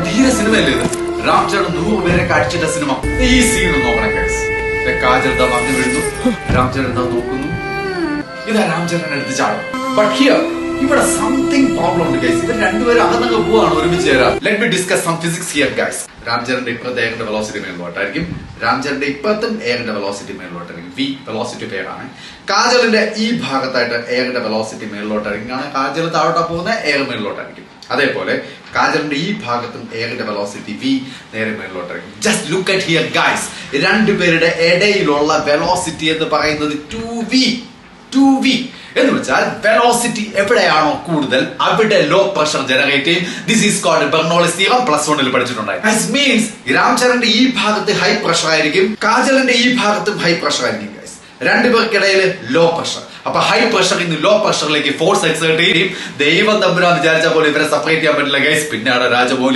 ധീര സിനിമയല്ലേ ഇത്? രാംചരൺ 100 പേരെ കാഴ്ചിട്ട സിനിമ. ഈ സീൻ നോക്കണം ഗൈസ്. കാജൽ മറിഞ്ഞു വീഴുന്നു, രാംചരൺ നോക്കുന്നു, ഇതാ രാംചരൺ എടുത്ത് ചാടും. ബട്ട് ഹിയർ ഇവിടെ സംതിങ് പ്രോബ്ലം ഉണ്ട് ഗൈസ്. ഇവർ രണ്ടുപേരും അകന്നങ്ങ് പോവാണ് ഒരുമിച്ച് ചേരാൻ. Let me discuss some physics here guys. രാംചരന്റെ ഇപ്പുറത്തെ എയറിന്റെ വെലോസിറ്റി മേലോട്ടായിരിക്കും, രാംചരന്റെ ഇപ്പുറത്തും എയറിന്റെ വെലോസിറ്റി മേലോട്ടായിരിക്കും. വി വെലോസിറ്റി പേരാണ്. കാജലിന്റെ ഈ ഭാഗത്തായിട്ട് എയറിന്റെ വെലോസിറ്റി മേലോട്ടായിരിക്കും. കാരണം കാജൽ താഴോട്ടാ പോകുന്ന എയർ മേലോട്ടായിരിക്കും. അതേപോലെ കാജലിന്റെ ഈ ഭാഗത്തും എയറിന്റെ വെലോസിറ്റി വി നേരെ മേലോട്ടായിരിക്കും. Just look at here guys. രണ്ടുപേരുടെ ഇടയിലുള്ള വെലോസിറ്റി എന്ന് പറയുന്നത് 2v എന്ന് വെച്ചാൽ വെലോസിറ്റി എവിടെയാണോ കൂടുതൽ അവിടെ ലോ പ്രഷർ ജനറേറ്റ് ചെയ്യും. This is called Bernoulli's theorem. +1 പഠിച്ചിട്ടുണ്ടായി. ദിസ് മീൻസ് രാംചരന്റെ ഈ ഭാഗത്ത് ഹൈ പ്രഷർ ആയിരിക്കും, കാജലിന്റെ ഈ ഭാഗത്തും ഹൈ പ്രഷർ ആയിരിക്കും ഗൈസ്. രണ്ടുപേർക്കിടയിൽ ലോ പ്രഷർ. അപ്പൊ ഹൈ പ്രഷറിൽ നിന്ന് ലോ പ്രഷറിലേക്ക് ഫോഴ്സ് എക്സേർട്ട് ചെയ്യും. ദൈവം തമ്പുരാൻ വിചാരിച്ച പോലെ ഇവരെ സെപ്പറേറ്റ് ചെയ്യാൻ പറ്റില്ല ഗൈസ്. പിന്നെയാണ് രാജമൗലി